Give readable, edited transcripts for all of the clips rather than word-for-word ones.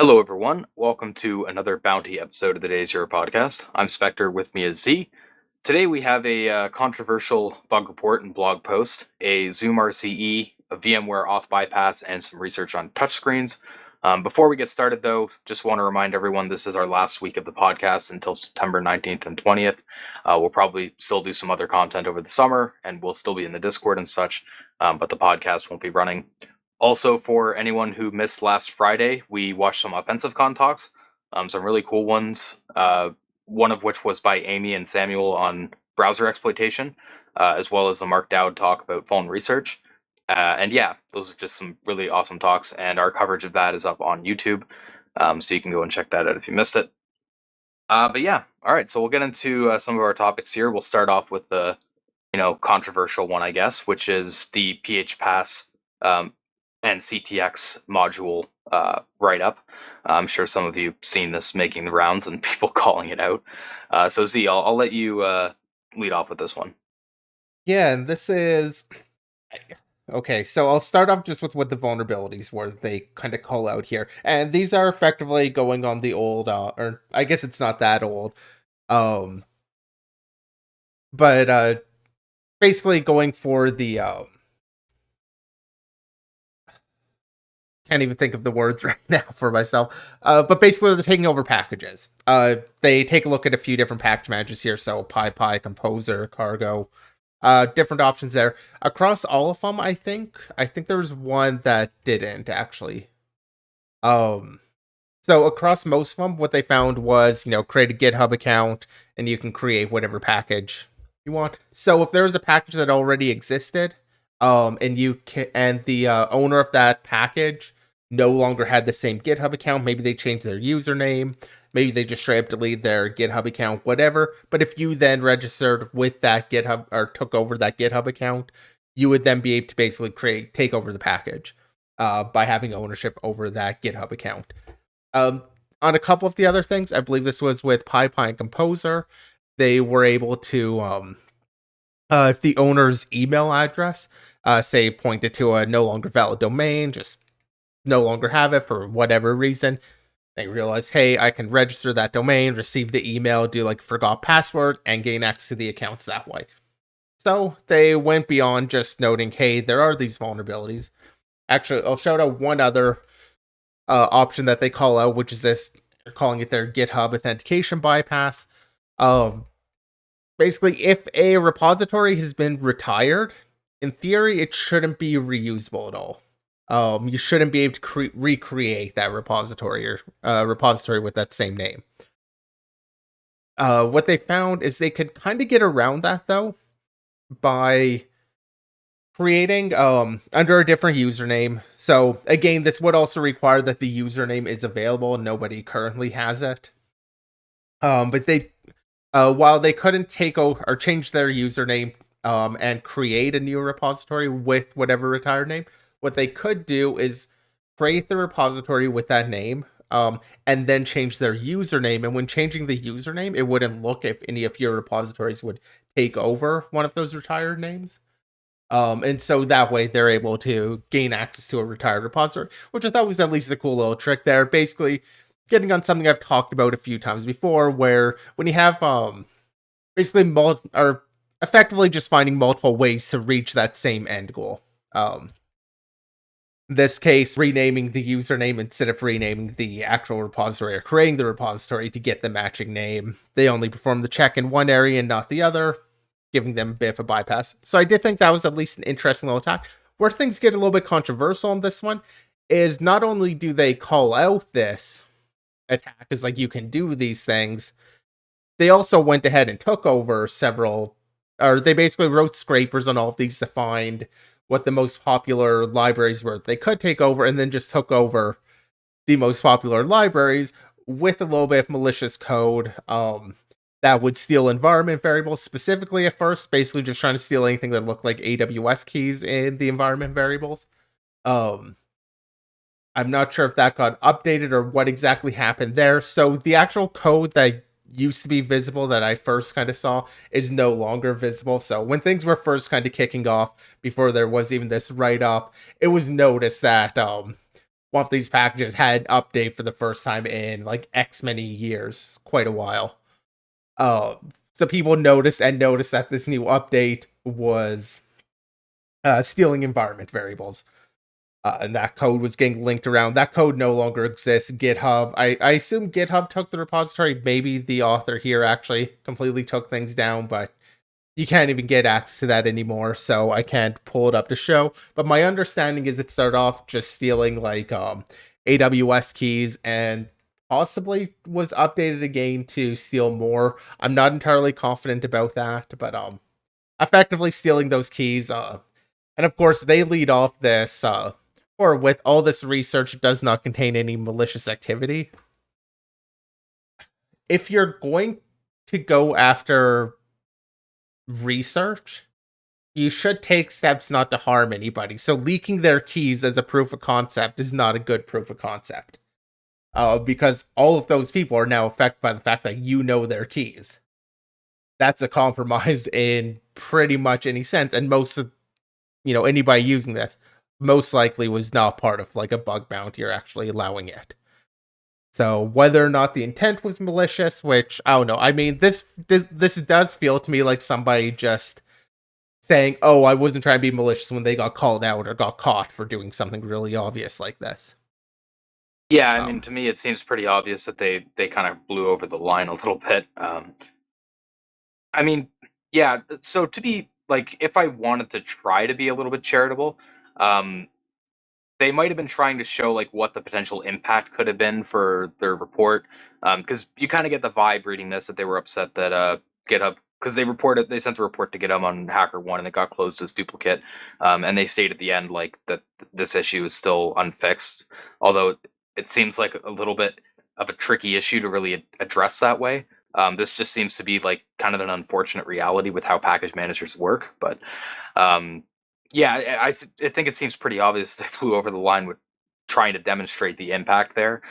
Hello, everyone. Welcome to another Bounty episode of the Day Zero podcast. I'm Spectre, with me is Z. Today we have a controversial bug report and blog post, a Zoom RCE, a VMware auth bypass, and some research on touchscreens. Before we get started, though, just want to remind everyone this is our last week of the podcast until September 19th and 20th. We'll probably still do some other content over the summer, and we'll still be in the Discord and such, but the podcast won't be running. Also, for anyone who missed last Friday, we watched some offensive con talks, some really cool ones. One of which was by Amy and Samuel on browser exploitation, as well as the Mark Dowd talk about phone research. And yeah, those are just some really awesome talks, and our coverage of that is up on YouTube, so you can go and check that out if you missed it. But yeah, all right, so we'll get into some of our topics here. We'll start off with the controversial one, I guess, which is the PHPass and CTX module write-up. I'm sure some of you have seen this making the rounds and people calling it out. So Z, I'll let you lead off with this one. Yeah, and this is okay. So I'll start off just with what the vulnerabilities were that they kind of call out here, and these are effectively going on the old, or I guess it's not that old, um, but basically going for the can't even think of the words right now for myself. But basically, they're taking over packages. They take a look at a few different package managers here, so PyPy, Composer, Cargo. Different options there across all of them. I think there was one that didn't actually. Um, so across most of them, what they found was create a GitHub account and you can create whatever package you want. So if there was a package that already existed, and the owner of that package no longer had the same GitHub account, maybe they changed their username. Maybe they just straight up delete their GitHub account, whatever. But if you then registered with that GitHub or took over that GitHub account, you would then be able to basically take over the package by having ownership over that GitHub account. On a couple of the other things, I believe this was with PyPy and Composer, they were able to, if the owner's email address, say, pointed to a no longer valid domain, just no longer have it for whatever reason, they realized, hey, I can register that domain, receive the email, do like forgot password, and gain access to the accounts that way. So they went beyond just noting, hey, there are these vulnerabilities. Actually, I'll shout out one other option that they call out, which is this, they're calling it their GitHub authentication bypass. Basically, if a repository has been retired, in theory, it shouldn't be reusable at all. You shouldn't be able to recreate that repository or repository with that same name. What they found is they could kind of get around that though by creating under a different username. So again, this would also require that the username is available and nobody currently has it. But they while they couldn't take over or change their username and create a new repository with whatever retired name, what they could do is create the repository with that name, and then change their username. And when changing the username, it wouldn't look if any of your repositories would take over one of those retired names. And so that way they're able to gain access to a retired repository, which I thought was at least a cool little trick there. Basically, getting on something I've talked about a few times before, where when you have basically or effectively just finding multiple ways to reach that same end goal. In this case, renaming the username instead of renaming the actual repository or creating the repository to get the matching name. They only perform the check in one area and not the other, giving them a bit of a bypass. So I did think that was at least an interesting little attack. Where things get a little bit controversial on this one is not only do they call out this attack as like you can do these things, they also went ahead and took over several, or they basically wrote scrapers on all of these to find what the most popular libraries were they could take over, and then just took over the most popular libraries with a little bit of malicious code that would steal environment variables specifically at first, basically just trying to steal anything that looked like AWS keys in the environment variables. I'm not sure if that got updated or what exactly happened there. So the actual code that used to be visible that I first kind of saw is no longer visible. So when things were first kind of kicking off, before there was even this write-up, it was noticed that one of these packages had an update for the first time in like X many years, quite a while. So people noticed that this new update was stealing environment variables. And that code was getting linked around. That code no longer exists. GitHub, I assume GitHub took the repository. Maybe the author here actually completely took things down, but you can't even get access to that anymore, so I can't pull it up to show. But my understanding is it started off just stealing like AWS keys and possibly was updated again to steal more. I'm not entirely confident about that, but effectively stealing those keys. And of course they lead off this or with all this research does not contain any malicious activity. If you're going to go after research, you should take steps not to harm anybody. So leaking their keys as a proof of concept is not a good proof of concept. Because all of those people are now affected by the fact that you know their keys. That's a compromise in pretty much any sense. And most of, anybody using this most likely was not part of like a bug bounty or actually allowing it. So whether or not the intent was malicious, which I don't know. I mean, this does feel to me like somebody just saying, "Oh, I wasn't trying to be malicious," when they got called out or got caught for doing something really obvious like this. Yeah, I mean, to me, it seems pretty obvious that they kind of blew over the line a little bit. I mean, yeah. So to be like, if I wanted to try to be a little bit charitable, um, they might have been trying to show like what the potential impact could have been for their report, because you kind of get the vibe reading this that they were upset that GitHub, because they sent a report to GitHub on HackerOne and it got closed as duplicate, and they state at the end like that this issue is still unfixed, although it seems like a little bit of a tricky issue to really address that way. This just seems to be like kind of an unfortunate reality with how package managers work, but um, yeah, I think it seems pretty obvious they flew over the line with trying to demonstrate the impact there.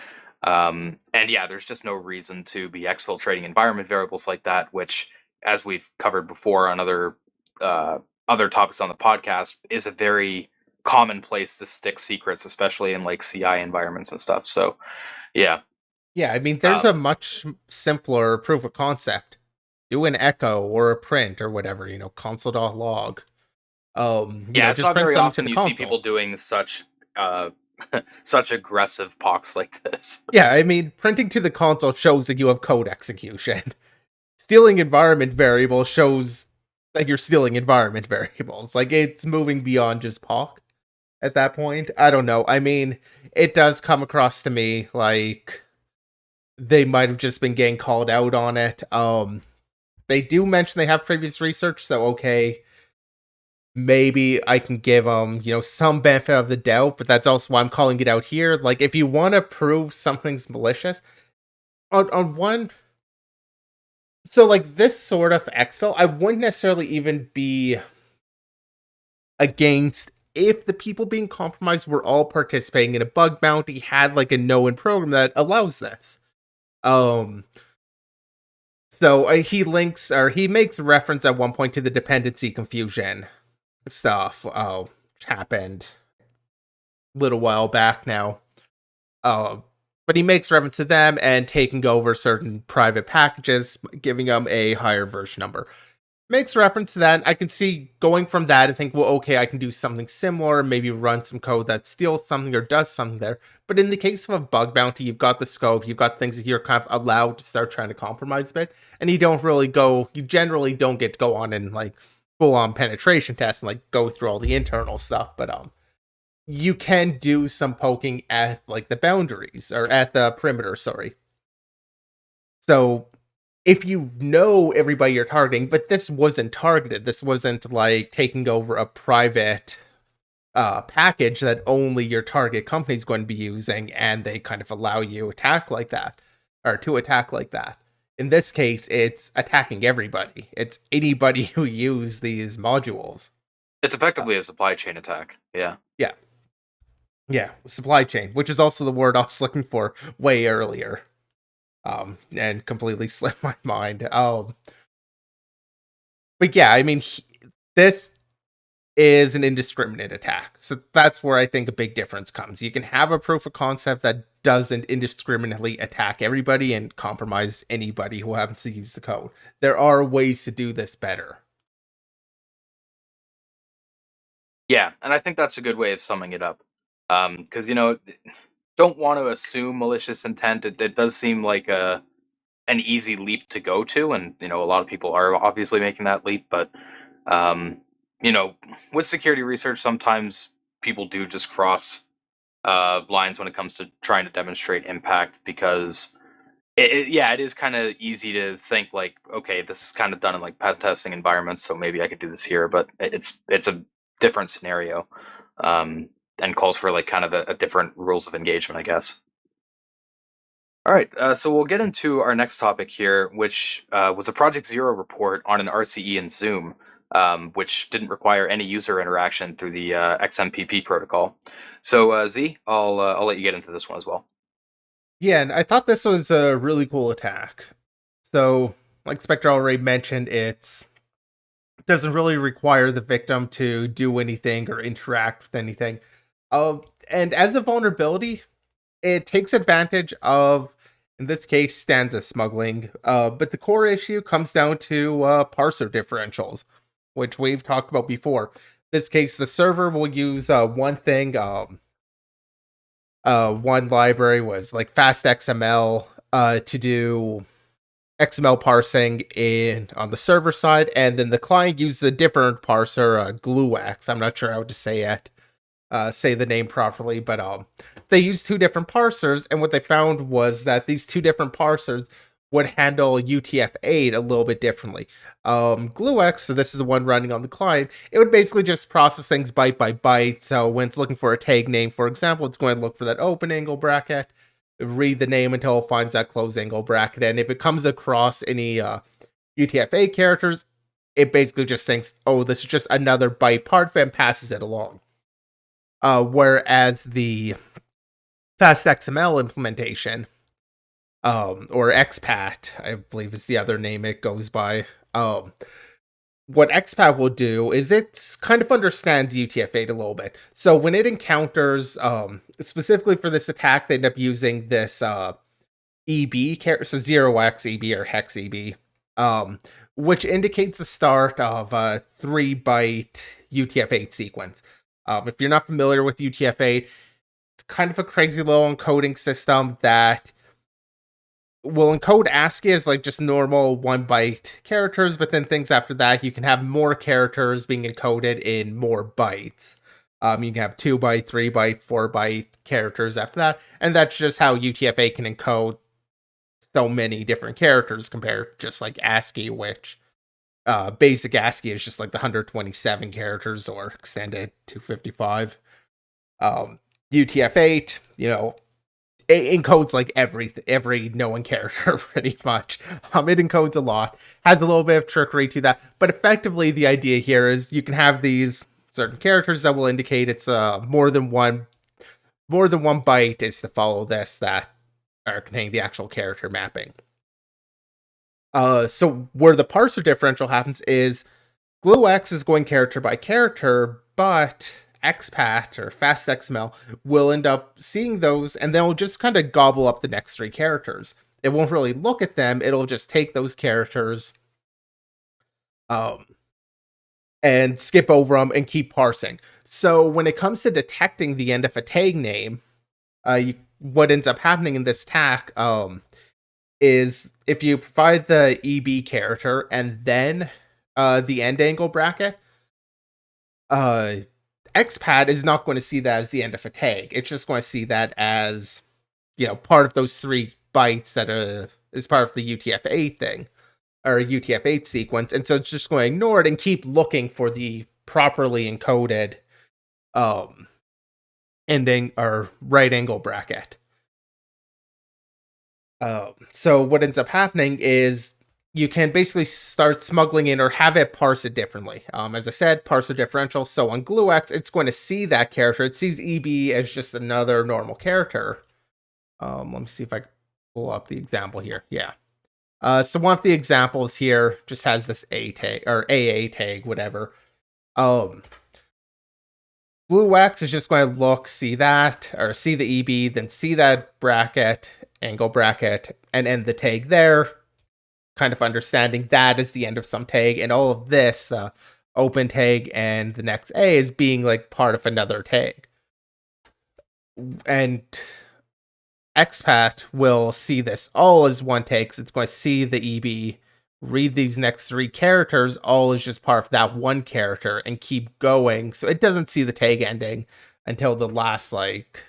And yeah, there's just no reason to be exfiltrating environment variables like that, which, as we've covered before on other topics on the podcast, is a very common place to stick secrets, especially in like CI environments and stuff. So yeah, Yeah, I mean, there's a um, much simpler proof of concept. Do an echo or a print or whatever, console.log. yeah, it's Just not print very something to often the you see console. people doing such uh, such aggressive pox like this. Yeah, I mean, printing to the console shows that you have code execution. Stealing environment variables shows that you're stealing environment variables. Like, it's moving beyond just POC at that point. I don't know. I mean, it does come across to me like they might have just been getting called out on it. They do mention they have previous research, so okay, maybe I can give them, some benefit of the doubt, but that's also why I'm calling it out here. Like, if you want to prove something's malicious, on one, so like this sort of exfil, I wouldn't necessarily even be against if the people being compromised were all participating in a bug bounty, had like a known program that allows this. Um, so he makes reference at one point to the dependency confusion stuff. Which happened a little while back now. Uh, but he makes reference to them and taking over certain private packages, giving them a higher version number. Makes reference to that. I can see going from that and think, well, okay, I can do something similar, maybe run some code that steals something or does something there. But in the case of a bug bounty, you've got the scope, you've got things that you're kind of allowed to start trying to compromise a bit, and you generally don't get to go on and like full on penetration tests and like go through all the internal stuff. But you can do some poking at like the boundaries or at the perimeter, sorry. So if you know everybody you're targeting, but this wasn't targeted, this wasn't like taking over a private package that only your target company is going to be using, and they kind of allow you attack like that, or to attack like that. In this case, it's attacking everybody. It's anybody who use these modules. It's Uh, effectively a supply chain attack. Yeah. yeah, yeah, supply chain, which is also the word I was looking for way earlier. And completely slipped my mind. But yeah, I mean, this is an indiscriminate attack. So that's where I think a big difference comes. You can have a proof of concept that doesn't indiscriminately attack everybody and compromise anybody who happens to use the code. There are ways to do this better. Yeah, and I think that's a good way of summing it up. Because don't want to assume malicious intent. It does seem like an easy leap to go to, and a lot of people are obviously making that leap. But um, you know, with security research, sometimes people do just cross lines when it comes to trying to demonstrate impact because yeah, it is kind of easy to think like, okay, this is kind of done in like pen testing environments, so maybe I could do this here, but it's a different scenario, and calls for like kind of a different rules of engagement, I guess. All right, so we'll get into our next topic here, which was a Project Zero report on an RCE in Zoom, which didn't require any user interaction through the XMPP protocol. So Z, I'll let you get into this one as well. Yeah, and I thought this was a really cool attack. So, like Spectre already mentioned, it doesn't really require the victim to do anything or interact with anything. And as a vulnerability, it takes advantage of, in this case, Stanza smuggling. But the core issue comes down to parser differentials, which we've talked about before. In this case, the server will use one thing. One library was like fast XML to do XML parsing in on the server side, and then the client uses a different parser, GlueX. I'm not sure how to say the name properly, but they used two different parsers, and what they found was that these two different parsers would handle UTF-8 a little bit differently. GlueX, so this is the one running on the client, it would basically just process things byte by byte. So when it's looking for a tag name, for example, it's going to look for that open angle bracket, read the name until it finds that close angle bracket, and if it comes across any UTF-8 characters, it basically just thinks, oh, this is just another byte part of it and passes it along. Whereas the fast XML implementation, or XPath, I believe is the other name it goes by. What XPath will do is it kind of understands UTF-8 a little bit. So when it encounters, specifically for this attack, they end up using this EB character, so 0x EB or hex EB, which indicates the start of a 3-byte UTF-8 sequence. If you're not familiar with UTF-8, it's kind of a crazy little encoding system that will encode ASCII as like just normal 1-byte characters, but then things after that, you can have more characters being encoded in more bytes. You can have 2-byte, 3-byte, 4-byte characters after that, and that's just how UTF-8 can encode so many different characters compared to just like ASCII, which basic ASCII is just like the 127 characters or extended 255. UTF-8, it encodes like every known character pretty much. It encodes a lot, has a little bit of trickery to that, but effectively the idea here is you can have these certain characters that will indicate it's more than one byte is to follow this that are containing the actual character mapping. So where the parser differential happens is GlueX is going character by character, but XPath or FastXML will end up seeing those and they'll just kind of gobble up the next three characters. It won't really look at them, it'll just take those characters and skip over them and keep parsing. So when it comes to detecting the end of a tag name, what ends up happening in this attack is if you provide the EB character and then the end angle bracket, XPath is not going to see that as the end of a tag. It's just going to see that as, part of those 3 bytes that is part of the UTF-8 thing, or UTF-8 sequence, and so it's just going to ignore it and keep looking for the properly encoded ending or right angle bracket. So what ends up happening is you can basically start smuggling in or have it parse it differently. As I said, parser differential. So on GlueX, it's going to see that character. It sees EB as just another normal character. Let me see if I can pull up the example here. Yeah. So one of the examples here just has this A tag or AA tag, whatever. GlueX is just going to look, see that, or see the EB, then see that bracket, angle bracket, and end the tag there, kind of understanding that is the end of some tag, and all of this, open tag and the next A is being like part of another tag. And XPath will see this all as one tag, so it's going to see the EB, read these next three characters, all is just part of that one character, and keep going. So it doesn't see the tag ending until the last, like,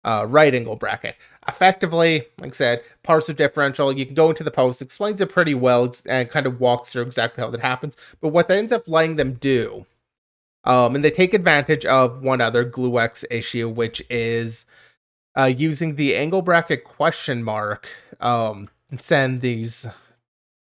right angle bracket. Effectively, like I said, parser differential, you can go into the post, explains it pretty well, and kind of walks through exactly how that happens. But what that ends up letting them do, and they take advantage of one other GlueX issue, which is using the angle bracket question mark, and send these,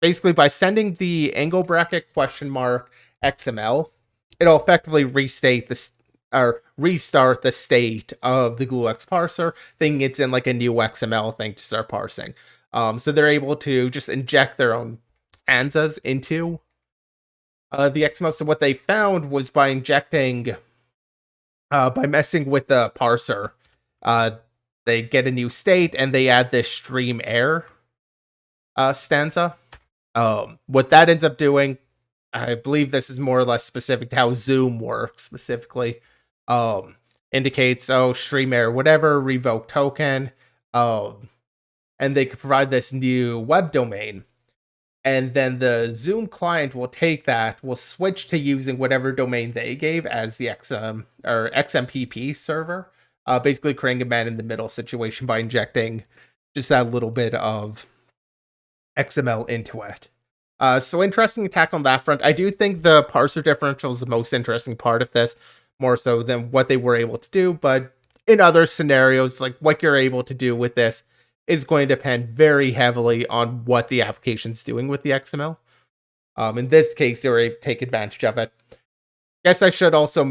basically by sending the angle bracket question mark XML, it'll effectively restate this or restart the state of the GlueX parser, thinking it's in like a new XML thing to start parsing. So they're able to just inject their own stanzas into the XML. So what they found was by injecting, by messing with the parser, they get a new state and they add this stream error stanza. What that ends up doing, I believe this is more or less specific to how Zoom works specifically. Indicates, stream error, whatever, revoke token. And they could provide this new web domain. And then the Zoom client will take that, will switch to using whatever domain they gave as the XMPP server. Basically creating a man in the middle situation by injecting just that little bit of XML into it. So interesting attack on that front. I do think the parser differential is the most interesting part of this, more so than what they were able to do. But in other scenarios, like what you're able to do with this is going to depend very heavily on what the application's doing with the XML. In this case, they were able to take advantage of it. Guess I should also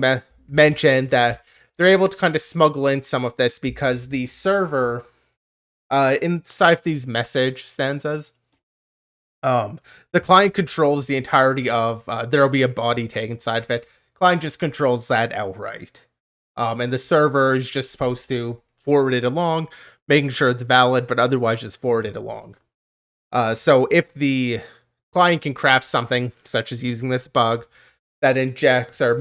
mention that they're able to kind of smuggle in some of this because the server inside these message stanzas, the client controls the entirety of, there'll be a body tag inside of it. Client just controls that outright. And the server is just supposed to forward it along, making sure it's valid, but otherwise just forward it along. So if the client can craft something, such as using this bug, that injects or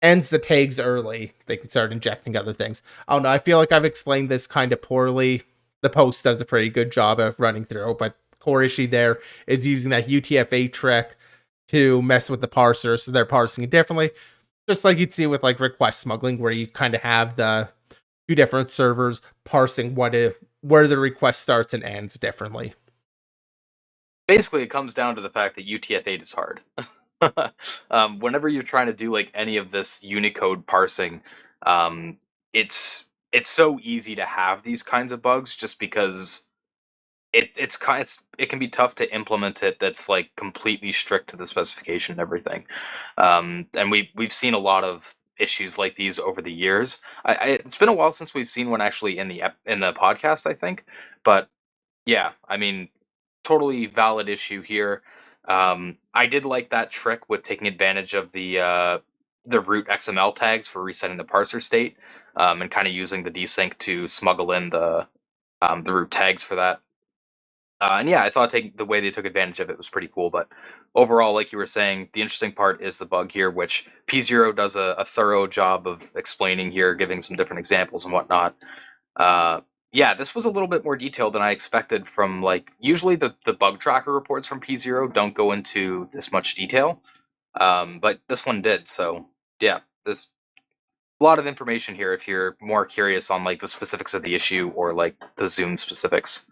ends the tags early, they can start injecting other things. I don't know, I feel like I've explained this kind of poorly. The post does a pretty good job of running through, but core issue there is using that UTF-8 trick to mess with the parser, so they're parsing it differently. Just like you'd see with like request smuggling, where you kind of have the two different servers parsing where the request starts and ends differently. Basically, it comes down to the fact that UTF-8 is hard. Whenever you're trying to do like any of this Unicode parsing, um, it's so easy to have these kinds of bugs just because it can be tough to implement it. That's like completely strict to the specification and everything. And we've seen a lot of issues like these over the years. It's been a while since we've seen one actually in the podcast, I think, but yeah, I mean, totally valid issue here. I did like that trick with taking advantage of the root XML tags for resetting the parser state, and kind of using the desync to smuggle in the root tags for that. And yeah, I thought the way they took advantage of it was pretty cool. But overall, like you were saying, the interesting part is the bug here, which P0 does a thorough job of explaining here, giving some different examples and whatnot. Uh, yeah, this was a little bit more detailed than I expected from, like, usually the bug tracker reports from P0 don't go into this much detail. But this one did, so yeah, there's a lot of information here if you're more curious on like the specifics of the issue or like the Zoom specifics.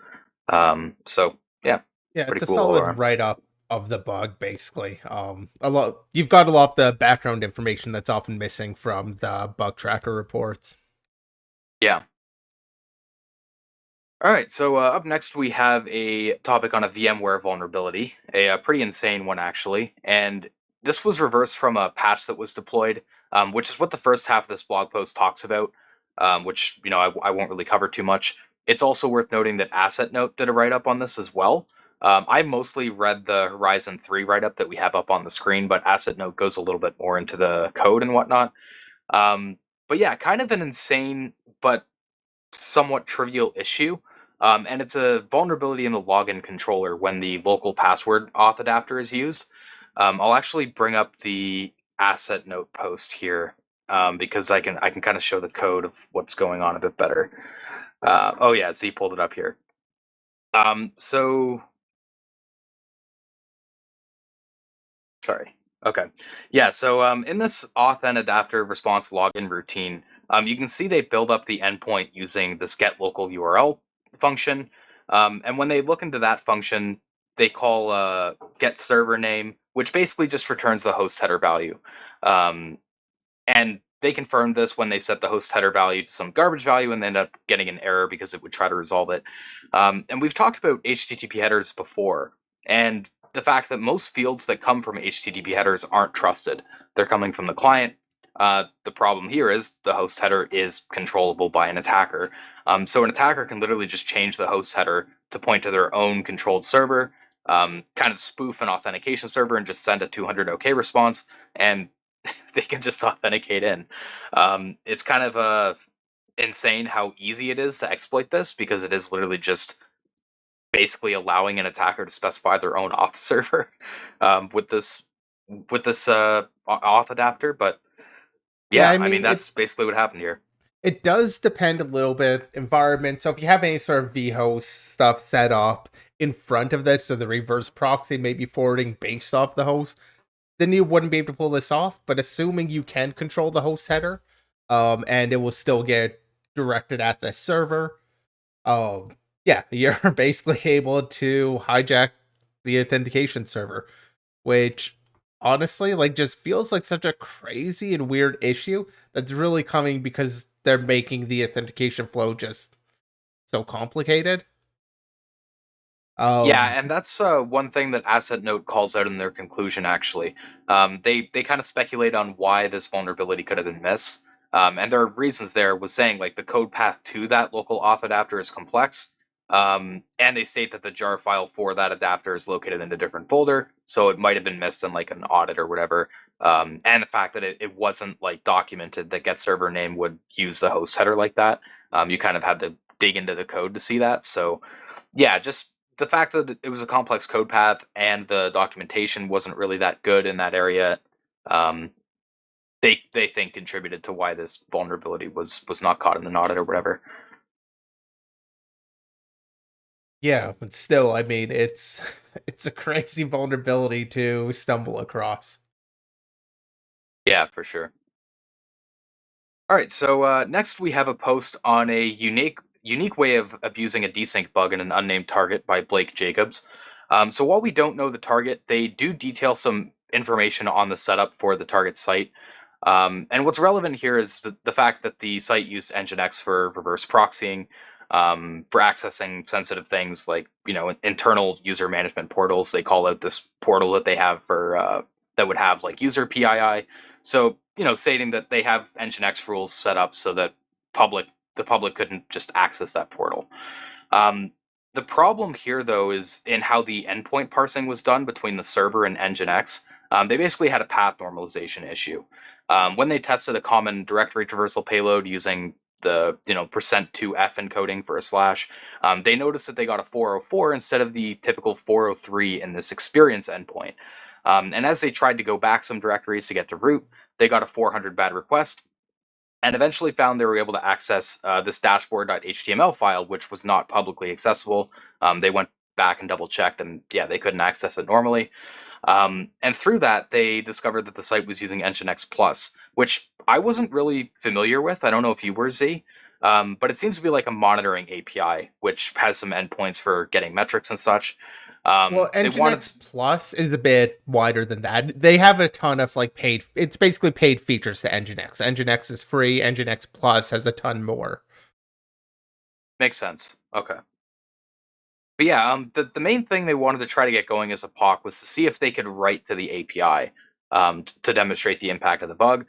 So yeah, Yeah, it's pretty a cool all solid around. write up of the bug, basically. A lot you've got a lot of the background information that's often missing from the bug tracker reports. Yeah. All right, so up next we have a topic on a VMware vulnerability, a pretty insane one actually, and this was reversed from a patch that was deployed, which is what the first half of this blog post talks about, which I won't really cover too much. It's also worth noting that Asset Note did a write up on this as well. I mostly read the Horizon 3 write up that we have up on the screen, but Asset Note goes a little bit more into the code and whatnot. But yeah, kind of an insane but somewhat trivial issue. And it's a vulnerability in the login controller when the local password auth adapter is used. I'll actually bring up the asset note post here because I can kind of show the code of what's going on a bit better. Oh yeah, Z pulled it up here. So sorry. Okay. Yeah, so in this auth and adapter response login routine, you can see they build up the endpoint using this get local URL function. And when they look into that function, they call get server name, which basically just returns the host header value. Um, and they confirmed this when they set the host header value to some garbage value and they ended up getting an error because it would try to resolve it. And we've talked about HTTP headers before, and the fact that most fields that come from HTTP headers aren't trusted. They're coming from the client. The problem here is the host header is controllable by an attacker. So an attacker can literally just change the host header to point to their own controlled server, kind of spoof an authentication server and just send a 200 OK response, and they can just authenticate in. It's kind of insane how easy it is to exploit this because it is literally just basically allowing an attacker to specify their own auth server with this auth adapter. But Yeah, yeah, I I mean mean that's basically what happened here. it does depend a little bit environment. So if you have any sort of vhost stuff set up in front of this, so the reverse proxy may be forwarding based off the host, then you wouldn't be able to pull this off. But assuming you can control the host header, and it will still get directed at the server, yeah, you're basically able to hijack the authentication server, which honestly, like, just feels like such a crazy and weird issue that's really coming because they're making the authentication flow just so complicated. Yeah, Um, and that's one thing that Asset Note calls out in their conclusion. Actually, they kind of speculate on why this vulnerability could have been missed, and there are reasons there. Was saying like the code path to that local auth adapter is complex, and they state that the jar file for that adapter is located in a different folder, so it might have been missed in like an audit or whatever. And the fact that it wasn't like documented that get server name would use the host header like that. You kind of had to dig into the code to see that. So yeah, just the fact that it was a complex code path and the documentation wasn't really that good in that area, um, they think contributed to why this vulnerability was not caught in an audit or whatever. yeah, but still, I mean, it's it's a crazy vulnerability to stumble across. Yeah, for sure. All right, so next we have a post on a unique way of abusing a desync bug in an unnamed target by Blake Jacobs. So while we don't know the target, they do detail some information on the setup for the target site. And what's relevant here is the fact that the site used NGINX for reverse proxying, for accessing sensitive things like internal user management portals. They call out this portal that they have for that would have like user PII. So, stating that they have Nginx rules set up so that public the public couldn't just access that portal. Um, the problem here, though, is in how the endpoint parsing was done between the server and Nginx. They basically had a path normalization issue. When they tested a common directory traversal payload using the %2f encoding for a slash, they noticed that they got a 404 instead of the typical 403 in this experience endpoint. And as they tried to go back some directories to get to root, they got a 400 bad request and eventually found they were able to access this dashboard.html file, which was not publicly accessible. They went back and double checked, and yeah, they couldn't access it normally. And through that, they discovered that the site was using NGINX Plus, which I wasn't really familiar with. I don't know if you were, Z, but it seems to be like a monitoring API, which has some endpoints for getting metrics and such. Well, They wanted Nginx Plus is a bit wider than that. They have a ton of like paid. It's basically paid features to Nginx. Nginx is free. Nginx Plus has a ton more. makes sense. Okay. But yeah, the main thing they wanted to try to get going as a POC was to see if they could write to the API to demonstrate the impact of the bug.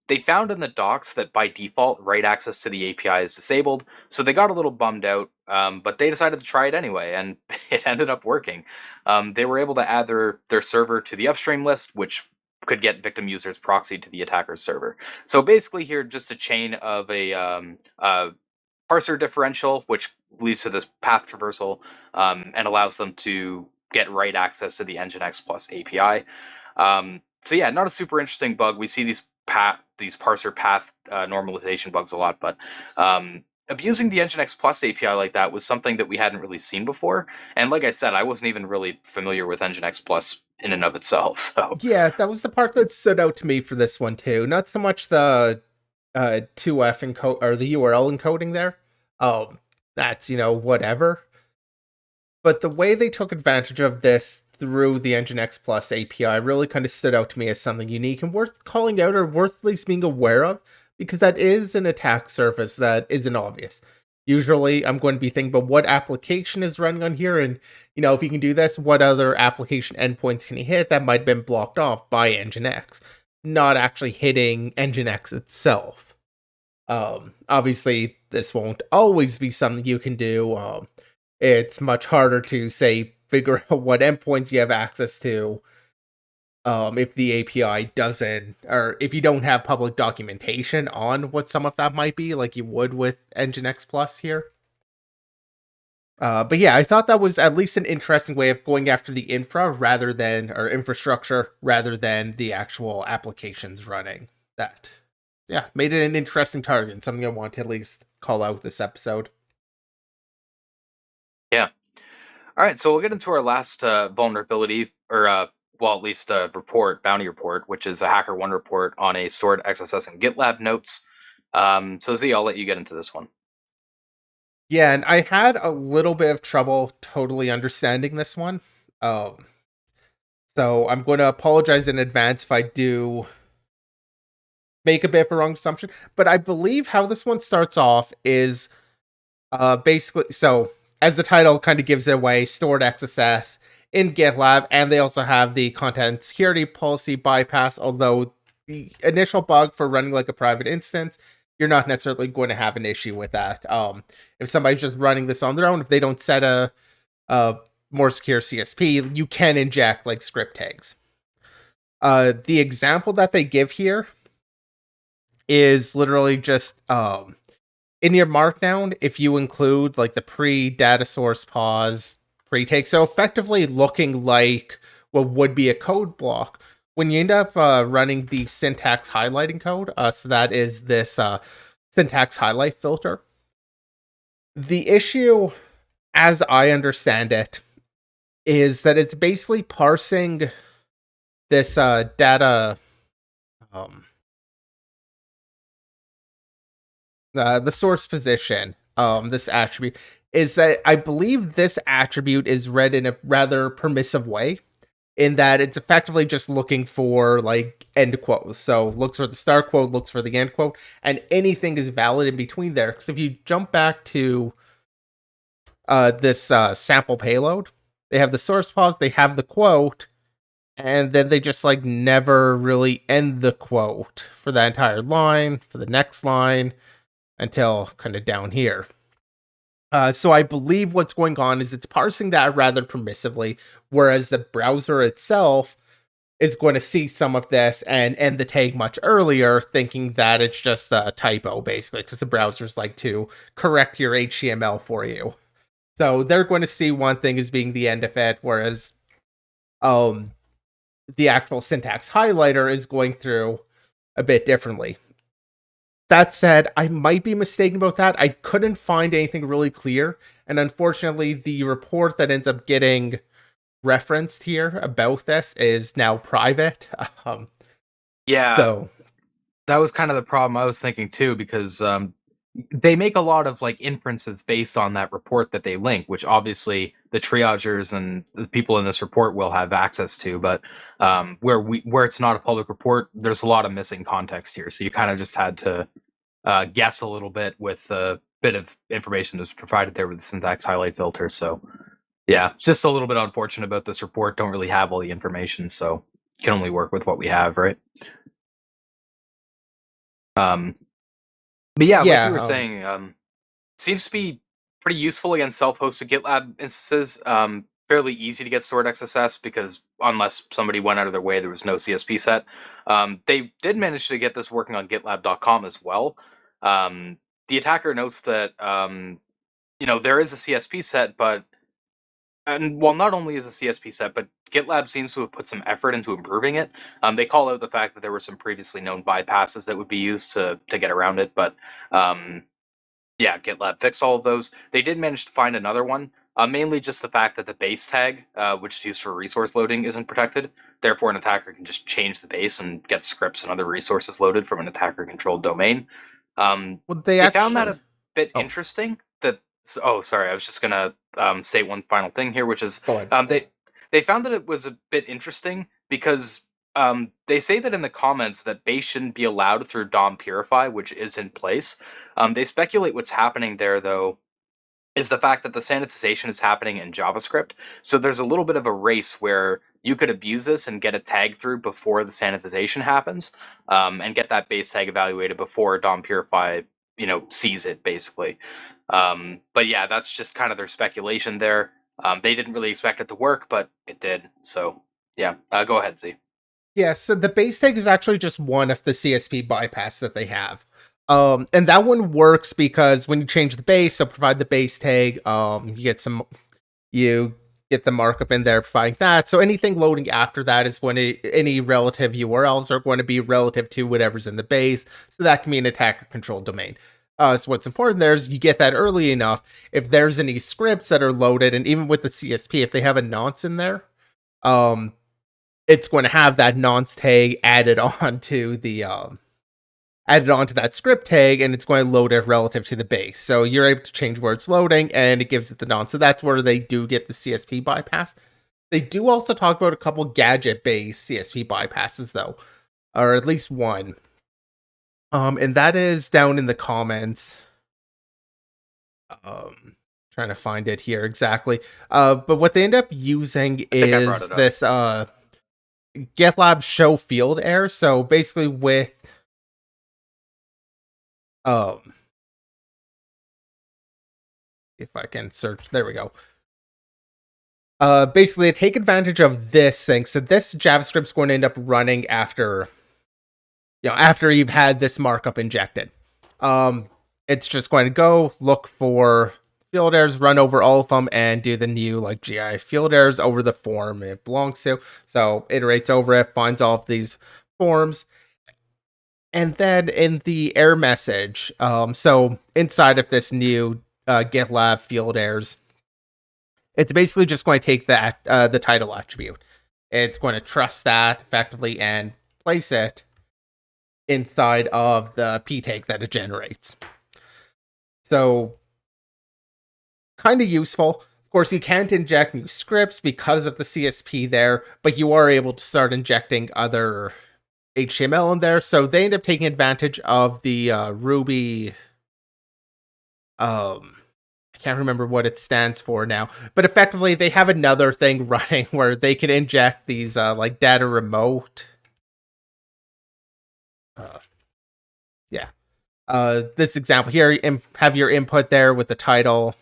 They found in the docs that by default, write access to the API is disabled, so they got a little bummed out, but they decided to try it anyway, and it ended up working. They were able to add their server to the upstream list, which could get victim users proxied to the attacker's server. So basically here, just a chain of a parser differential, which leads to this path traversal and allows them to get write access to the NGINX Plus API. So yeah, not a super interesting bug. We see these parser path normalization bugs a lot, but abusing the NGINX Plus API like that was something that we hadn't really seen before. And like I said, I wasn't even really familiar with NGINX Plus in and of itself. So Yeah, that was the part that stood out to me for this one too. Not so much the 2F encode or the URL encoding there. That's whatever. But the way they took advantage of this through the NGINX Plus API really kind of stood out to me as something unique and worth calling out, or worth at least being aware of, because that is an attack surface that isn't obvious. Usually I'm going to be thinking about what application is running on here, and if you can do this, what other application endpoints can you hit that might have been blocked off by NGINX, not actually hitting NGINX itself. Obviously this won't always be something you can do. It's much harder to say figure out what endpoints you have access to if the API doesn't, or if you don't have public documentation on what some of that might be, like you would with NGINX Plus here. But yeah, I thought that was at least an interesting way of going after the infrastructure rather than the actual applications running that. Yeah, made it an interesting target and something I want to at least call out this episode. yeah. All right, so we'll get into our last vulnerability, or well, at least a bounty report, which is a HackerOne report on a stored XSS and GitLab notes. So Z, I'll let you get into this one. Yeah, and I had a little bit of trouble totally understanding this one. So I'm going to apologize in advance if I do make a bit of a wrong assumption. But I believe how this one starts off is basically, so as the title kind of gives it away, stored XSS in GitLab, and they also have the content security policy bypass, although the initial bug for running like a private instance, you're not necessarily going to have an issue with that. If somebody's just running this on their own, if they don't set a more secure CSP, you can inject like script tags. The example that they give here is literally just in your markdown, if you include like the pre-data source pause pre-take, so effectively looking like what would be a code block, when you end up running the syntax highlighting code, so that is this syntax highlight filter. The issue, as I understand it, is that it's basically parsing this data, the source position, this attribute, is that I believe this attribute is read in a rather permissive way, in that it's effectively just looking for like end quotes. So looks for the start quote, looks for the end quote, and anything is valid in between there. Because if you jump back to this sample payload, they have the source pause, they have the quote, and then they just like never really end the quote for that entire line, for the next line, until kind of down here. So I believe what's going on is it's parsing that rather permissively, whereas the browser itself is going to see some of this and end the tag much earlier, thinking that it's just a typo, basically, because the browsers like to correct your HTML for you. So they're going to see one thing as being the end of it, whereas the actual syntax highlighter is going through a bit differently. That said, I might be mistaken about that. I couldn't find anything really clear, and unfortunately, the report that ends up getting referenced here about this is now private. Yeah, So that was kind of the problem I was thinking too, because they make a lot of like inferences based on that report that they link, which obviously the triagers and the people in this report will have access to. But where it's not a public report, there's a lot of missing context here. So you kind of just had to guess a little bit with a bit of information that's provided there with the syntax highlight filter. So yeah, it's just a little bit unfortunate about this report. Don't really have all the information, so can only work with what we have, right? But yeah, like you were yeah, saying, seems to be pretty useful against self-hosted GitLab instances. fairly easy to get stored XSS because unless somebody went out of their way, there was no CSP set. They did manage to get this working on GitLab.com as well. The attacker notes that there is a CSP set, but not only is a CSP set, but GitLab seems to have put some effort into improving it. They call out the fact that there were some previously known bypasses that would be used to get around it, but um, yeah, GitLab fixed all of those. They did manage to find another one, mainly just the fact that the base tag, which is used for resource loading, isn't protected. Therefore, an attacker can just change the base and get scripts and other resources loaded from an attacker-controlled domain. Well, they They found that actually. a bit Oh, interesting. Oh, sorry, I was just gonna say one final thing here, which is go ahead. they found that it was a bit interesting because they say that in the comments that base shouldn't be allowed through DOM Purify, which is in place. They speculate what's happening there, though, is the fact that the sanitization is happening in JavaScript. So there's a little bit of a race where you could abuse this and get a tag through before the sanitization happens, and get that base tag evaluated before DOM Purify, sees it basically. But yeah, that's just kind of their speculation there. They didn't really expect it to work, but it did. So yeah, go ahead, Z. Yeah, so the base tag is actually just one of the CSP bypass that they have. And that one works because when you change the base, so provide the base tag, you get the markup in there providing that. So anything loading after that is when any relative URLs are going to be relative to whatever's in the base. So that can be an attacker controlled domain. So what's important there is you get that early enough. If there's any scripts that are loaded, and even with the CSP, if they have a nonce in there, um, it's going to have that nonce tag added onto that script tag, and it's going to load it relative to the base. So you're able to change where it's loading, and it gives it the nonce. So that's where they do get the CSP bypass. They do also talk about a couple gadget-based CSP bypasses, though, or at least one. And that is down in the comments. Trying to find it here exactly. But what they end up using I think I brought is it up. this GitLab show field error. So basically with um if I can search, there we go. Basically, take advantage of this thing. So this JavaScript's going to end up running after you've had this markup injected. It's just going to go look for field errors, run over all of them, and do the new like GI field errors over the form it belongs to. So iterates over it, finds all of these forms, and then in the error message, so inside of this new GitLab field errors, it's basically just going to take that the title attribute. It's going to trust that effectively and place it inside of the p tag that it generates. So kind of useful. Of course, you can't inject new scripts because of the CSP there, but you are able to start injecting other HTML in there. So they end up taking advantage of the Ruby. I can't remember what it stands for now, but effectively they have another thing running where they can inject these like data remote. Yeah. This example here, have your input there with the title.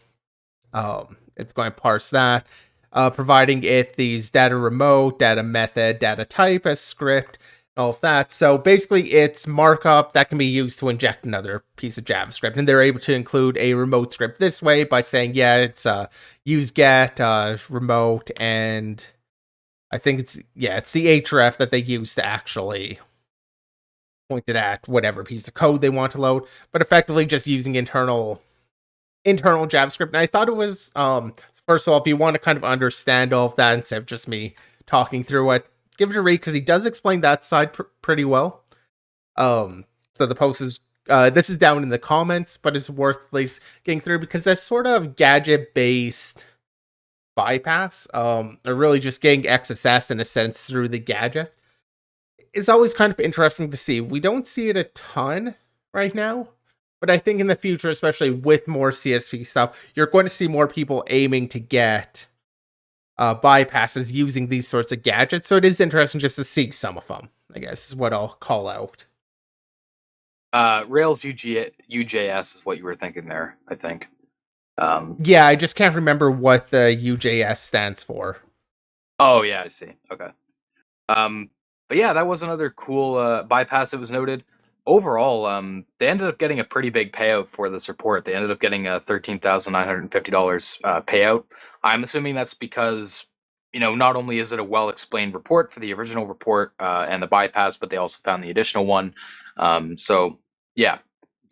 It's going to parse that, providing it these data remote, data method, data type as script, all of that. So basically, it's markup that can be used to inject another piece of JavaScript, and they're able to include a remote script this way by saying, yeah, it's use get remote, and I think it's the href that they use to actually point it at whatever piece of code they want to load, but effectively just using internal JavaScript. And I thought it was first of all, if you want to kind of understand all of that instead of just me talking through it, give it a read because he does explain that side pretty well. So the post is this is down in the comments, but it's worth at least getting through because that's sort of gadget based bypass, or really just getting XSS in a sense through the gadget is always kind of interesting to see. We don't see it a ton right now, but I think in the future, especially with more CSP stuff, you're going to see more people aiming to get bypasses using these sorts of gadgets. So it is interesting just to see some of them, I guess, is what I'll call out. Rails UJS is what you were thinking there, I think. Yeah, I just can't remember what the UJS stands for. Oh yeah, I see. Okay. Um, but yeah, that was another cool bypass that was noted. Overall, they ended up getting a pretty big payout for this report. They ended up getting a $13,950 payout. I'm assuming that's because, not only is it a well explained report for the original report and the bypass, but they also found the additional one. So yeah,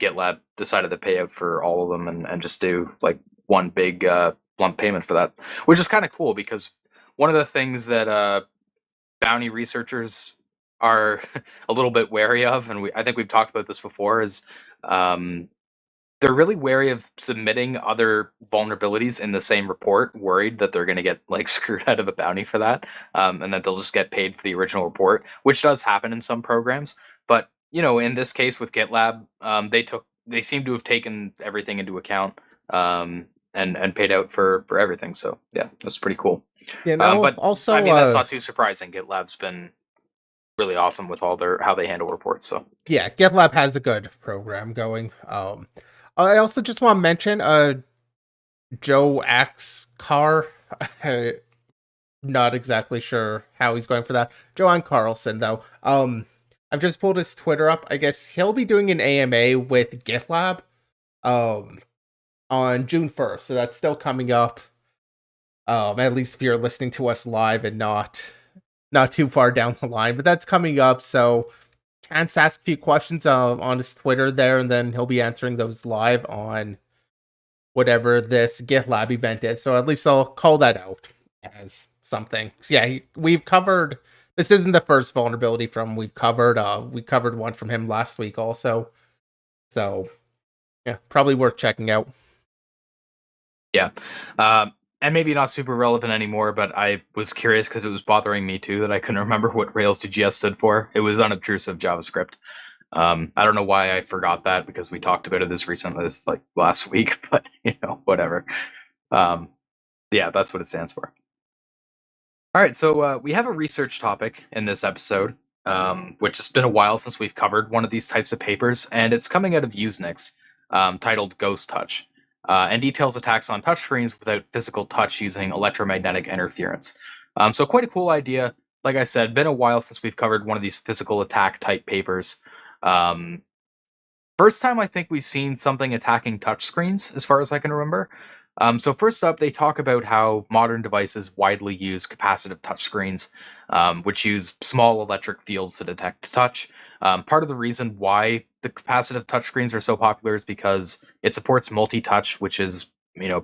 GitLab decided to pay out for all of them and just do like one big lump payment for that, which is kind of cool because one of the things that bounty researchers are a little bit wary of, and I think we've talked about this before, is um, they're really wary of submitting other vulnerabilities in the same report, worried that they're going to get like screwed out of a bounty for that, and that they'll just get paid for the original report, which does happen in some programs. But in this case with GitLab, they seem to have taken everything into account and paid out for everything. So yeah, that's pretty cool. You know, But I also, mean, that's not too surprising. GitLab's been really awesome with all their how they handle reports. So yeah, GitLab has a good program going. I also just want to mention, Joe Axe Carr. Not exactly sure how he's going for that. Joanne Carlson, though. I've just pulled his Twitter up. I guess he'll be doing an AMA with GitLab, um, on June 1st. So that's still coming up. At least if you're listening to us live and not too far down the line, but that's coming up. So chance to ask a few questions on his Twitter there, and then he'll be answering those live on whatever this GitLab event is. So at least I'll call that out as something. So yeah, we've covered. This isn't the first vulnerability from we've covered. We covered one from him last week also. So yeah, probably worth checking out. yeah, and maybe not super relevant anymore. But I was curious because it was bothering me too that I couldn't remember what Rails2JS stood for. It was unobtrusive JavaScript. I don't know why I forgot that because we talked about it as recently as like last week, but whatever. Um, yeah, that's what it stands for. All right, so we have a research topic in this episode, which has been a while since we've covered one of these types of papers, and it's coming out of Usenix, titled GhostTouch, and details attacks on touchscreens without physical touch using electromagnetic interference. So quite a cool idea. Like I said, been a while since we've covered one of these physical attack type papers. Um, First time I think we've seen something attacking touchscreens, as far as I can remember. So first up, they talk about how modern devices widely use capacitive touchscreens, which use small electric fields to detect touch. Part of the reason why the capacitive touchscreens are so popular is because it supports multi-touch, which is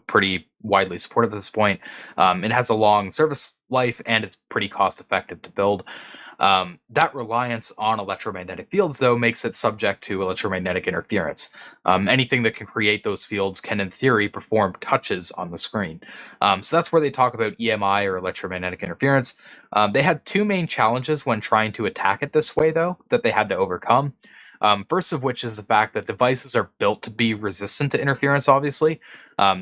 pretty widely supported at this point. It has a long service life and it's pretty cost effective to build. That reliance on electromagnetic fields, though, makes it subject to electromagnetic interference. Anything that can create those fields can, in theory, perform touches on the screen. So that's where they talk about EMI or electromagnetic interference. They had two main challenges when trying to attack it this way, though, that they had to overcome. First of which is the fact that devices are built to be resistant to interference, obviously.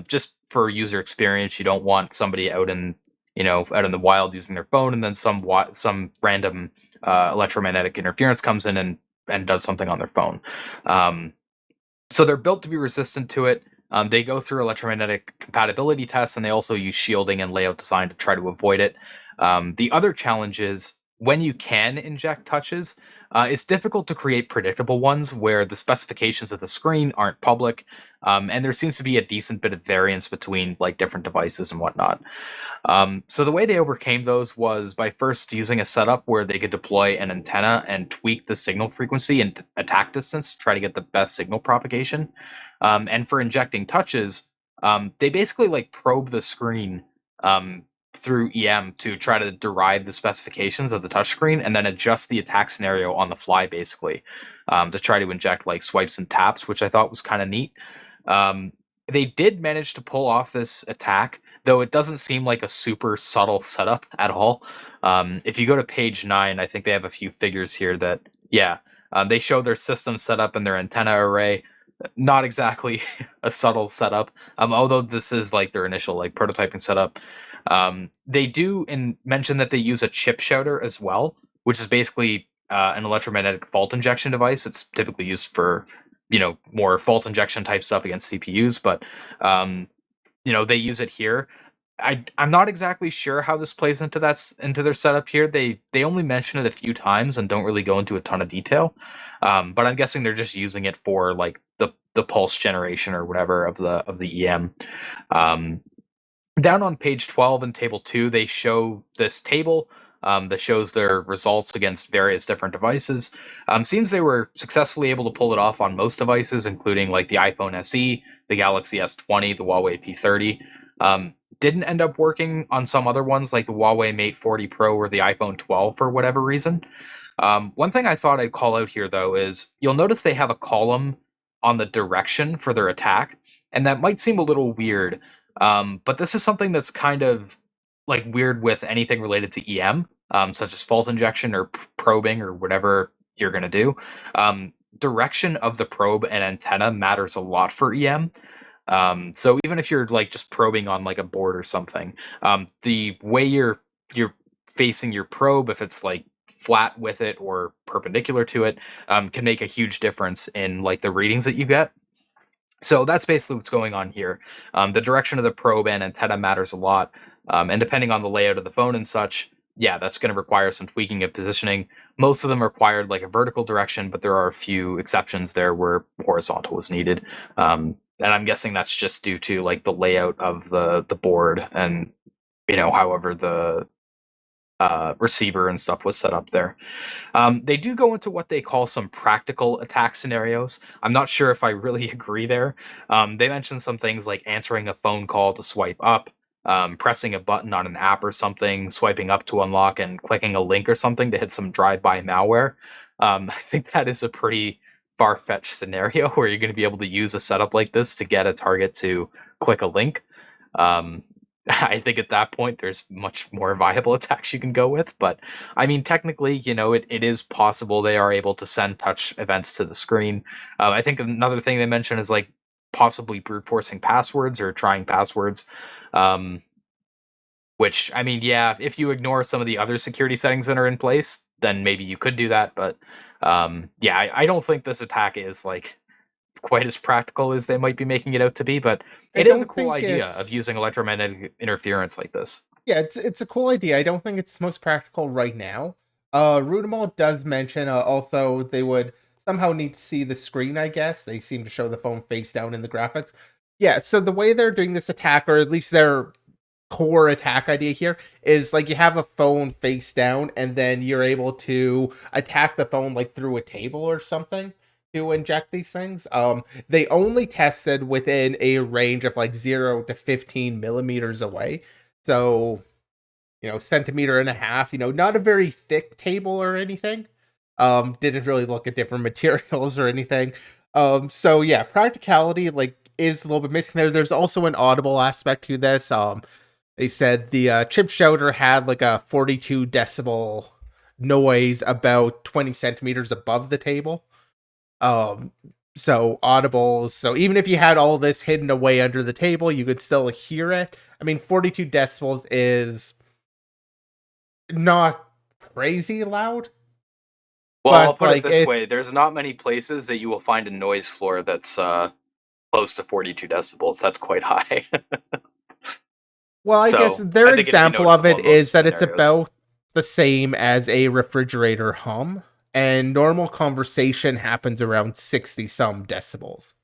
Just for user experience, you don't want somebody out in the wild using their phone, and then some random electromagnetic interference comes in and does something on their phone. Um, so they're built to be resistant to it. They go through electromagnetic compatibility tests, and they also use shielding and layout design to try to avoid it. The other challenge is when you can inject touches, it's difficult to create predictable ones where the specifications of the screen aren't public, and there seems to be a decent bit of variance between like different devices and whatnot. So the way they overcame those was by first using a setup where they could deploy an antenna and tweak the signal frequency and attack distance to try to get the best signal propagation. And for injecting touches, they basically like probe the screen um, through EM to try to derive the specifications of the touchscreen and then adjust the attack scenario on the fly, basically, to try to inject like swipes and taps, which I thought was kind of neat. Um, they did manage to pull off this attack, though it doesn't seem like a super subtle setup at all. If you go to page 9, I think they have a few figures here that, yeah, they show their system setup and their antenna array. Not exactly a subtle setup, although this is like their initial like prototyping setup. They do mention that they use a chip shouter as well, which is basically an electromagnetic fault injection device. It's typically used for more fault injection type stuff against CPUs, but they use it here. I'm not exactly sure how this plays into into their setup here. They only mention it a few times and don't really go into a ton of detail. But I'm guessing they're just using it for like the pulse generation or whatever of the EM. Um, Down on page 12 in table 2, they show this table that shows their results against various different devices. Seems they were successfully able to pull it off on most devices, including like the iPhone SE, the Galaxy S20, the Huawei P30. Didn't end up working on some other ones like the Huawei Mate 40 Pro or the iPhone 12 for whatever reason. One thing I thought I'd call out here, though, is you'll notice they have a column on the direction for their attack, and that might seem a little weird, but this is something that's kind of like weird with anything related to EM, such as fault injection or probing or whatever you're going to do. Direction of the probe and antenna matters a lot for EM. So even if you're like just probing on like a board or something, the way you're facing your probe, if it's like flat with it or perpendicular to it, can make a huge difference in like the readings that you get. So that's basically what's going on here. The direction of the probe and antenna matters a lot, and depending on the layout of the phone and such, yeah, that's going to require some tweaking of positioning. Most of them required like a vertical direction, but there are a few exceptions there where horizontal was needed. And I'm guessing that's just due to like the layout of the board and however the receiver and stuff was set up there. They do go into what they call some practical attack scenarios. I'm not sure if I really agree there. They mention some things like answering a phone call to swipe up, pressing a button on an app or something, swiping up to unlock, and clicking a link or something to hit some drive-by malware. I think that is a pretty far-fetched scenario where you're going to be able to use a setup like this to get a target to click a link. Um, I think at that point there's much more viable attacks you can go with, but I mean, technically, it is possible they are able to send touch events to the screen. I think another thing they mentioned is like possibly brute forcing passwords or trying passwords. Um, which, I mean, yeah, if you ignore some of the other security settings that are in place, then maybe you could do that. But yeah, I don't think this attack is like quite as practical as they might be making it out to be, but I it is a don't cool think idea of it's using electromagnetic interference like this. yeah, it's a cool idea. I don't think it's most practical right now. Rudimal does mention also they would somehow need to see the screen, I guess. They seem to show the phone face down in the graphics. Yeah, so the way they're doing this attack, or at least their core attack idea here, is like you have a phone face down and then you're able to attack the phone like through a table or something to inject these things. They only tested within a range of like 0 to 15 millimeters away. So, centimeter and a half, not a very thick table or anything. Didn't really look at different materials or anything. So yeah, practicality like is a little bit missing there. There's also an audible aspect to this. They said the chip shouter had like a 42 decibel noise about 20 centimeters above the table. Um, so audibles. So even if you had all this hidden away under the table, you could still hear it. I mean, 42 decibels is not crazy loud, Well, I'll but put it like this it. way: there's not many places that you will find a noise floor that's close to 42 decibels. That's quite high. Well, I guess So their I think it'd be example of noticeable it in is most that it's scenarios. about the same as a refrigerator hum, and normal conversation happens around 60 some decibels.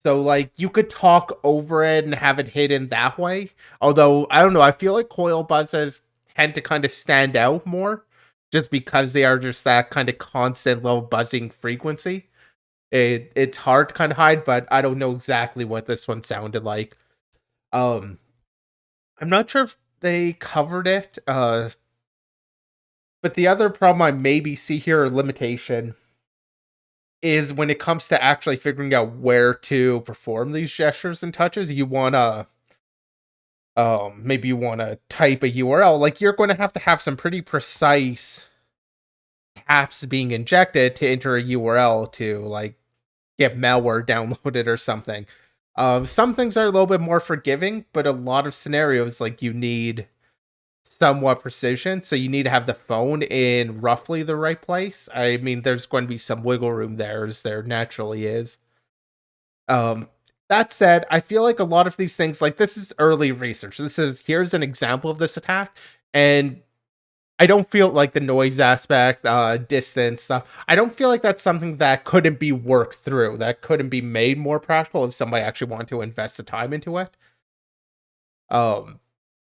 So like you could talk over it and have it hidden that way. Although I don't know, I feel like coil buzzes tend to kind of stand out more just because they are just that kind of constant low buzzing frequency. It's hard to kind of hide, but I don't know exactly what this one sounded like. Um I'm not sure if they covered it. But the other problem I maybe see here, or limitation, is when it comes to actually figuring out where to perform these gestures and touches. You wanna maybe you wanna type a URL. Like you're going to have some pretty precise apps being injected to enter a URL to like get malware downloaded or something. Some things are a little bit more forgiving, but a lot of scenarios like you need somewhat precision, so you need to have the phone in roughly the right place. I mean, there's going to be some wiggle room there, as there naturally is. Um, That said, I feel like a lot of these things, like this is early research. This is here's an example of this attack, and I don't feel like the noise aspect, distance stuff. I don't feel like that's something that couldn't be worked through, that couldn't be made more practical if somebody actually wanted to invest the time into it. Um,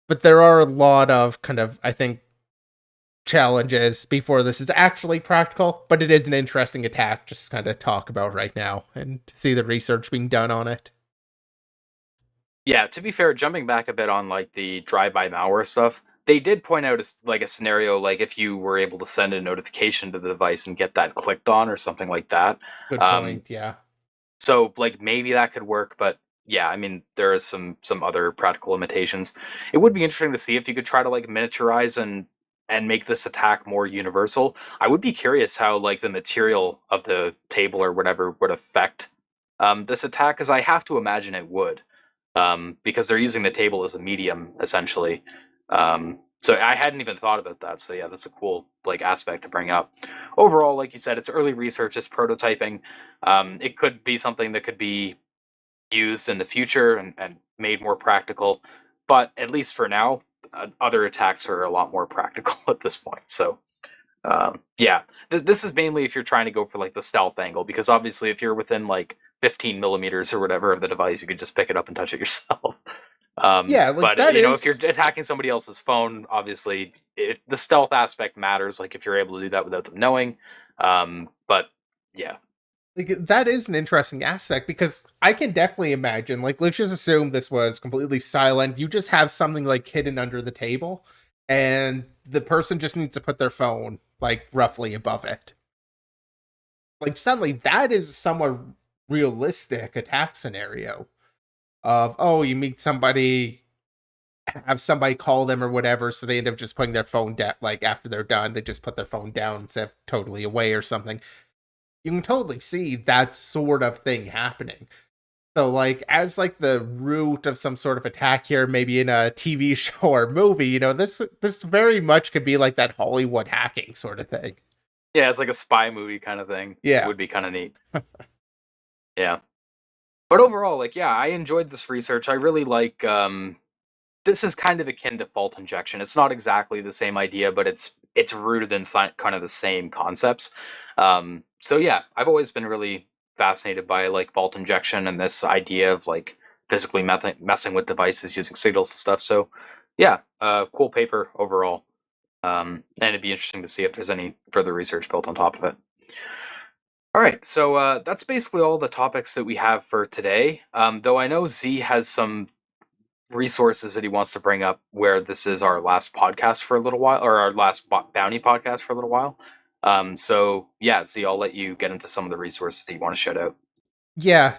but there are a lot of kind of, I think, challenges before this is actually practical. But it is an interesting attack, just kind of talk about right now and to see the research being done on it. Yeah, to be fair, jumping back a bit on like the drive-by malware stuff, they did point out like a scenario like if you were able to send a notification to the device and get that clicked on or something like that. Good Um, point. Yeah. so like maybe that could work, but yeah, I mean there is some other practical limitations. It would be interesting to see if you could try to like miniaturize and make this attack more universal. I would be curious how like the material of the table or whatever would affect this attack, because I have to imagine it would, because they're using the table as a medium essentially. So I hadn't even thought about that. So yeah, that's a cool like aspect to bring up. Overall, like you said, it's early research, it's prototyping. It could be something that could be used in the future and made more practical, but at least for now, other attacks are a lot more practical at this point. So yeah, this is mainly if you're trying to go for like the stealth angle, because obviously if you're within like 15 millimeters or whatever of the device, you could just pick it up and touch it yourself. Yeah, like But that you know, if you're is attacking somebody else's phone, obviously the stealth aspect matters. Like if you're able to do that without them knowing. But yeah, that is an interesting aspect because I can definitely imagine, like, let's just assume this was completely silent. You just have something like hidden under the table, and the person just needs to put their phone like roughly above it. Like, suddenly, that is a somewhat realistic attack scenario of, oh, you meet somebody, have somebody call them or whatever, so they end up just putting their phone down. Like, after they're done, they just put their phone down instead of totally away or something. You can totally see that sort of thing happening. So, like, as like the root of some sort of attack here, maybe in a TV show or movie, this very much could be like that Hollywood hacking sort of thing. yeah, it's like a spy movie kind of thing. Yeah, Would be kind of neat. Yeah, but overall, like, yeah, I enjoyed this research. I really like. This is kind of akin to fault injection. It's not exactly the same idea, but it's rooted in kind of the same concepts. So yeah, I've always been really fascinated by like fault injection and this idea of like physically messing with devices using signals and stuff. So yeah, cool paper overall. And it'd be interesting to see if there's any further research built on top of it. All right, so that's basically all the topics that we have for today. Though I know Z has some resources that he wants to bring up where this is our last podcast for a little while, or our last bounty podcast for a little while. So yeah, Z, I'll let you get into some of the resources that you want to shout out. yeah.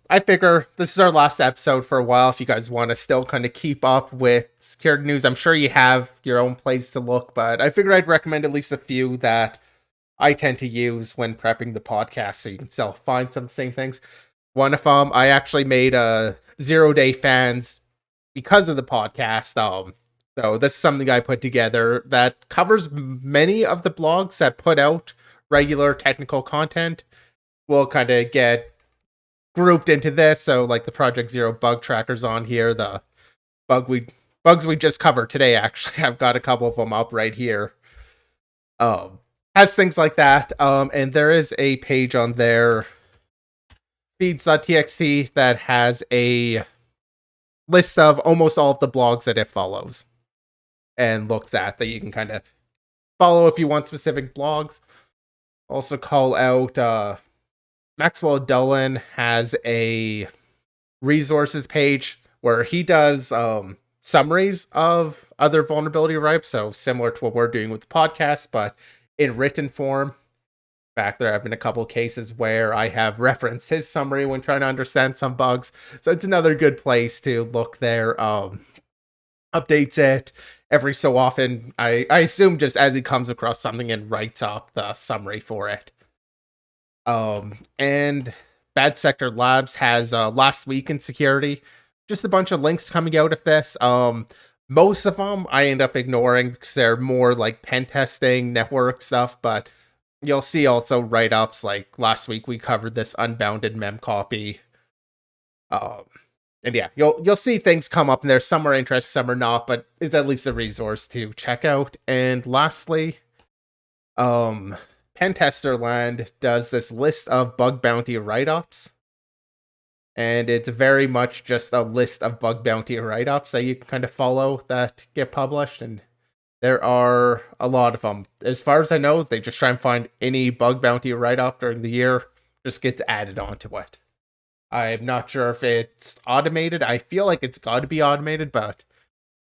I figure this is our last episode for a while. If you guys want to still kind of keep up with security news, I'm sure you have your own place to look, but I figure I'd recommend at least a few that I tend to use when prepping the podcast, so you can still find some of the same things. One of them, I actually made a 0-day fans because of the podcast. So this is something I put together that covers many of the blogs that put out regular technical content. We'll kind of get grouped into this. So like the Project Zero bug trackers on here, the bug we bugs we just covered today. Actually, I've got a couple of them up right here. Um, has things like that. And there is a page on there, feeds.txt, that has a list of almost all of the blogs that it follows and looks at that you can kind of follow if you want specific blogs. Also call out Maxwell Dolan has a resources page where he does summaries of other vulnerability write-ups, so similar to what we're doing with the podcast, but in written form. In fact, there have been a couple cases where I have referenced his summary when trying to understand some bugs, so it's another good place to look there. Updates it every so often. I assume just as he comes across something and writes up the summary for it. And Bad Sector Labs has Last Week in Security. Just a bunch of links coming out of this. Most of them I end up ignoring because they're more like pen testing, network stuff, but you'll see also write-ups like last week we covered this unbounded mem copy. Um, and yeah, you'll see things come up, and there's some are interesting, some are not, but it's at least a resource to check out. And lastly, Pentesterland does this list of bug bounty write-ups, and it's very much just a list of bug bounty write-ups that you can kind of follow that get published, and there are a lot of them. As far as I know, they just try and find any bug bounty write-up during the year, just gets added onto it. I'm not sure if it's automated. I feel like it's got to be automated, but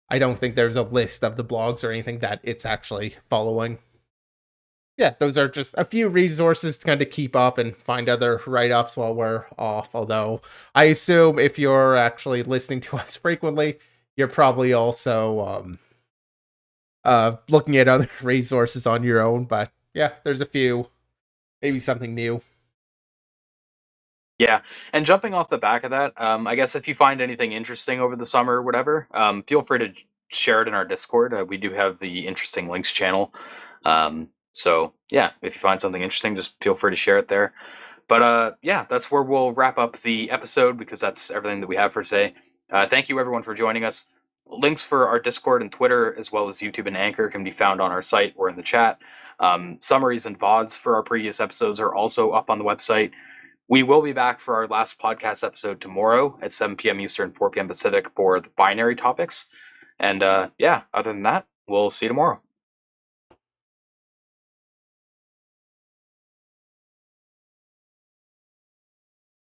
I don't think there's a list of the blogs or anything that it's actually following. Yeah, those are just a few resources to kind of keep up and find other write-ups while we're off. Although I assume if you're actually listening to us frequently, you're probably also looking at other resources on your own. But yeah, there's a few, maybe something new. Yeah, and jumping off the back of that, I guess if you find anything interesting over the summer or whatever, feel free to share it in our Discord. We do have the interesting links channel. So yeah, if you find something interesting, just feel free to share it there. But yeah, that's where we'll wrap up the episode because that's everything that we have for today. Thank you everyone for joining us. Links for our Discord and Twitter, as well as YouTube and Anchor, can be found on our site or in the chat. Summaries and VODs for our previous episodes are also up on the website. We will be back for our last podcast episode tomorrow at 7 p.m. Eastern, 4 p.m. Pacific for the binary topics. And yeah, other than that, we'll see you tomorrow.